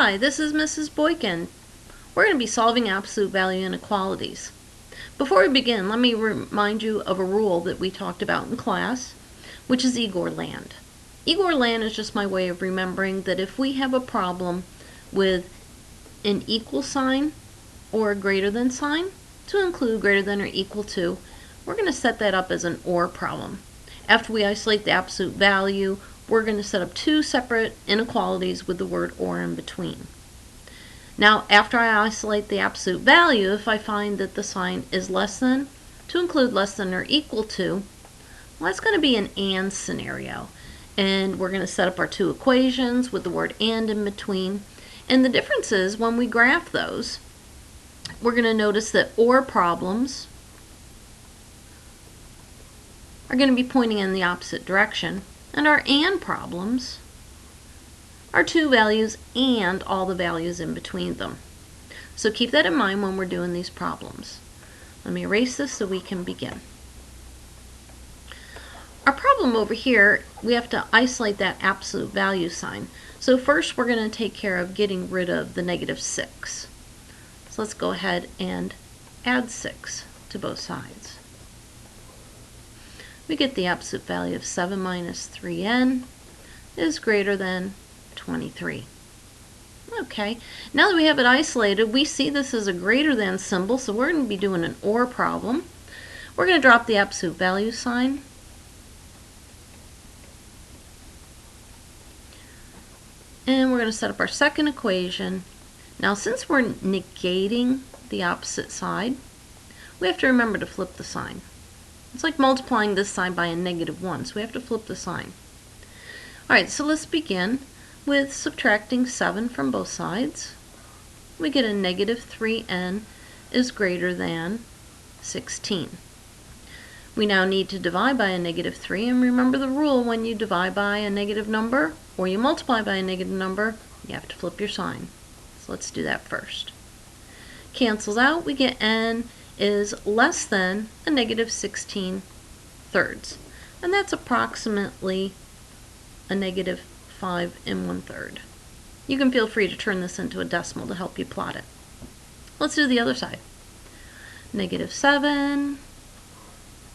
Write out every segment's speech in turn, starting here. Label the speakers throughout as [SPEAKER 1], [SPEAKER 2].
[SPEAKER 1] Hi, this is Mrs. Boykin. We're going to be solving absolute value inequalities. Before we begin, let me remind you of a rule that we talked about in class, which is Igor land. Igor land is just my way of remembering that if we have a problem with an equal sign or a greater than sign, to include greater than or equal to, we're going to set that up as an OR problem. After we isolate the absolute value, we're going to set up two separate inequalities with the word OR in between. Now, after I isolate the absolute value, if I find that the sign is less than, to include less than or equal to, well, that's going to be an AND scenario. And we're going to set up our two equations with the word AND in between. And the difference is when we graph those, we're going to notice that OR problems are going to be pointing in the opposite direction. And our AND problems are two values and all the values in between them. So keep that in mind when we're doing these problems. Let me erase this so we can begin. Our problem over here, we have to isolate that absolute value sign. So first we're going to take care of getting rid of the -6. So let's go ahead and add 6 to both sides. We get the absolute value of 7 minus 3n is greater than 23. Okay, now that we have it isolated, we see this as a greater than symbol, so we're going to be doing an OR problem. We're going to drop the absolute value sign. And we're going to set up our second equation. Now, since we're negating the opposite side, we have to remember to flip the sign. It's like multiplying this side by a -1, so we have to flip the sign. Alright, so let's begin with subtracting 7 from both sides. We get a -3n is greater than 16. We now need to divide by a -3, and remember the rule: when you divide by a negative number or you multiply by a negative number, you have to flip your sign. So let's do that first. Cancels out, we get n is less than a -16 thirds. And that's approximately a -5 1/3. You can feel free to turn this into a decimal to help you plot it. Let's do the other side. -7,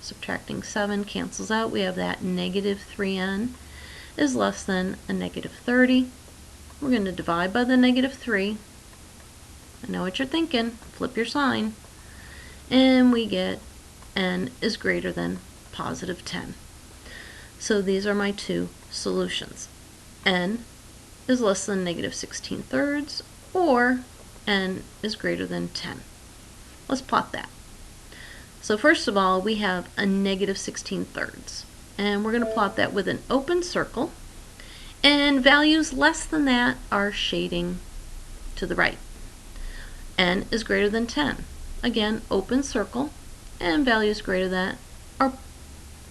[SPEAKER 1] subtracting 7 cancels out. We have that -3n is less than a -30. We're going to divide by the -3. I know what you're thinking. Flip your sign. And we get n is greater than +10. So these are my two solutions. N is less than -16 thirds, or n is greater than 10. Let's plot that. So first of all, we have a -16 thirds. And we're going to plot that with an open circle. And values less than that are shading to the right. N is greater than 10. Again, open circle, and values greater than that are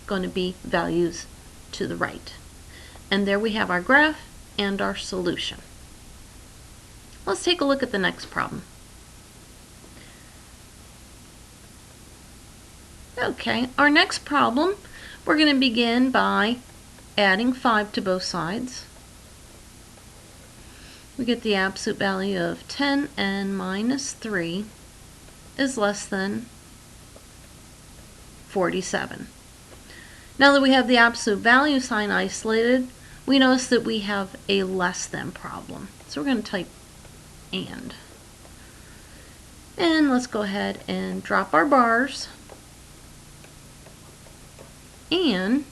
[SPEAKER 1] going to be values to the right. And there we have our graph and our solution. Let's take a look at the next problem. Okay, our next problem, we're going to begin by adding 5 to both sides. We get the absolute value of 10n minus 3 is less than 47. Now that we have the absolute value sign isolated, we notice that we have a less than problem. So we're going to type AND. And let's go ahead and drop our bars and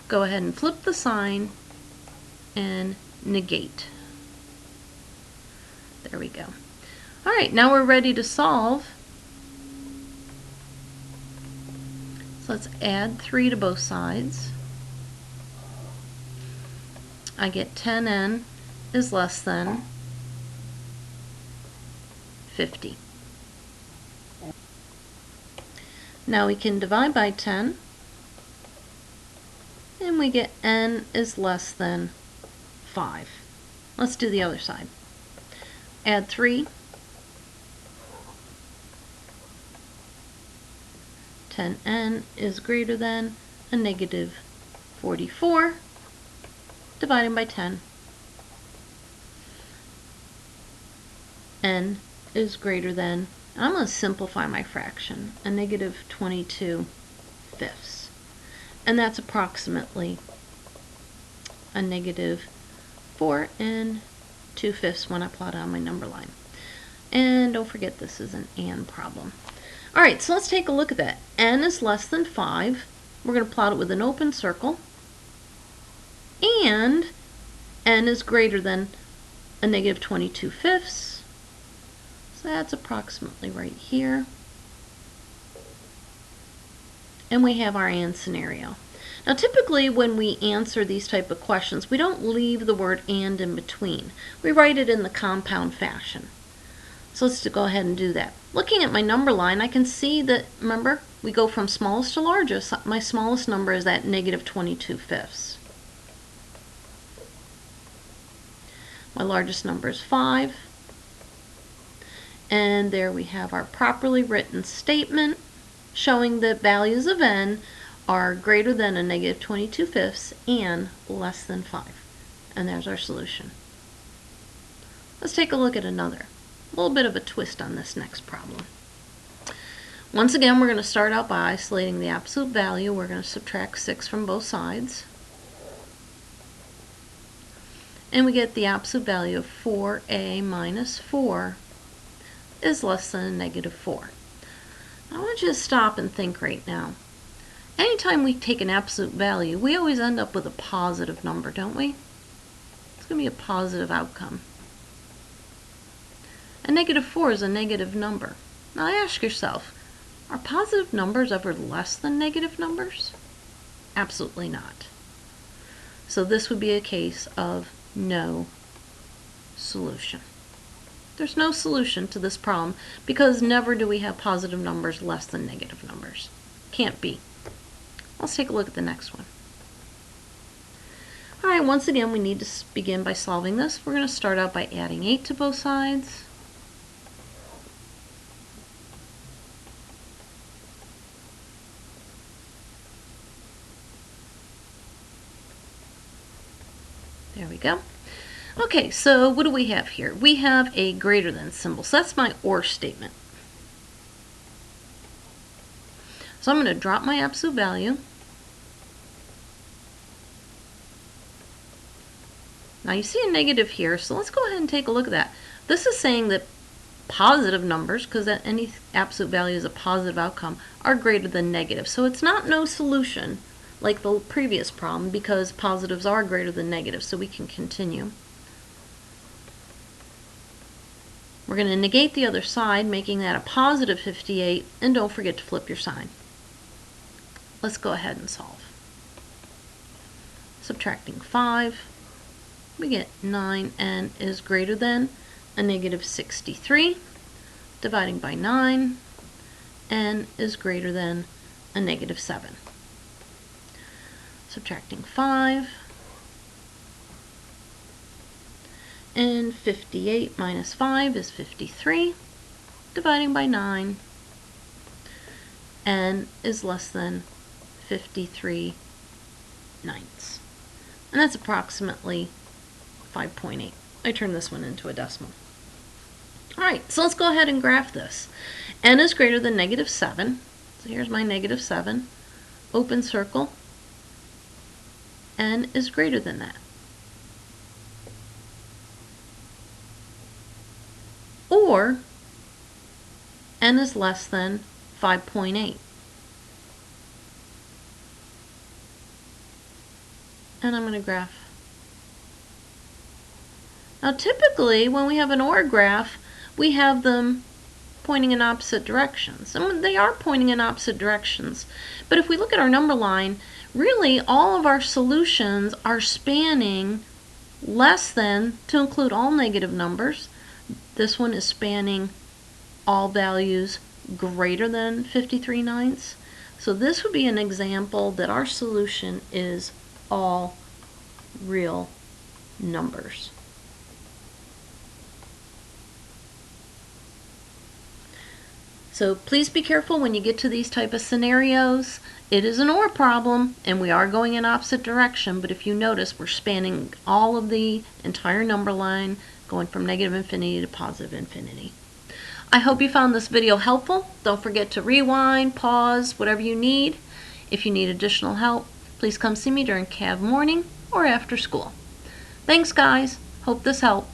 [SPEAKER 1] go ahead and flip the sign and negate. There we go. All right, now we're ready to solve. So let's add 3 to both sides. I get 10n is less than 50. Now we can divide by 10, and we get n is less than 5. Let's do the other side. Add 3. 10n is greater than a -44, dividing by 10. n is greater than, I'm going to simplify my fraction, a negative 22 fifths. And that's approximately a negative 4 and 2 fifths when I plot on my number line. And don't forget this is an and problem. Alright, so let's take a look at that. N is less than 5. We're going to plot it with an open circle. And n is greater than a negative 22 fifths. So that's approximately right here. And we have our and scenario. Now typically when we answer these type of questions, we don't leave the word and in between. We write it in the compound fashion. So let's go ahead and do that. Looking at my number line, I can see that, remember, we go from smallest to largest. My smallest number is that negative 22 fifths. My largest number is 5. And there we have our properly written statement showing that values of n are greater than a negative 22 fifths and less than 5. And there's our solution. Let's take a look at another. A little bit of a twist on this next problem. Once again, we're going to start out by isolating the absolute value. We're going to subtract 6 from both sides. And we get the absolute value of 4a minus 4 is less than a negative 4. I want you to stop and think right now. Anytime we take an absolute value, we always end up with a positive number, don't we? It's going to be a positive outcome. A negative 4 is a negative number. Now ask yourself, are positive numbers ever less than negative numbers? Absolutely not. So this would be a case of no solution. There's no solution to this problem because never do we have positive numbers less than negative numbers. Can't be. Let's take a look at the next one. Alright, once again we need to begin by solving this. We're going to start out by adding 8 to both sides. There we go. Okay, so what do we have here? We have a greater than symbol. So that's my or statement. So I'm going to drop my absolute value. Now you see a negative here, so let's go ahead and take a look at that. This is saying that positive numbers, because any absolute value is a positive outcome, are greater than negative. So it's not no solution like the previous problem because positives are greater than negatives, so we can continue. We're going to negate the other side, making that a positive 58, and don't forget to flip your sign. Let's go ahead and solve. Subtracting 5, we get 9n is greater than a negative 63. Dividing by 9, n is greater than a negative 7. Subtracting 5, and 58 minus 5 is 53. Dividing by 9, n is less than 53 ninths. And that's approximately 5.8. I turned this one into a decimal. Alright, so let's go ahead and graph this. N is greater than negative 7. So here's my negative 7. Open circle. N is greater than that. Or n is less than 5.8. And I'm going to graph. Now typically when we have an OR graph, we have them pointing in opposite directions. And they are pointing in opposite directions. But if we look at our number line, really all of our solutions are spanning less than to include all negative numbers. This one is spanning all values greater than 53 ninths. So this would be an example that our solution is all real numbers. So please be careful when you get to these type of scenarios. It is an OR problem and we are going in opposite direction, but if you notice we're spanning all of the entire number line, going from negative infinity to positive infinity. I hope you found this video helpful. Don't forget to rewind, pause, whatever you need. If you need additional help, please come see me during CAV morning or after school. Thanks, guys. Hope this helped.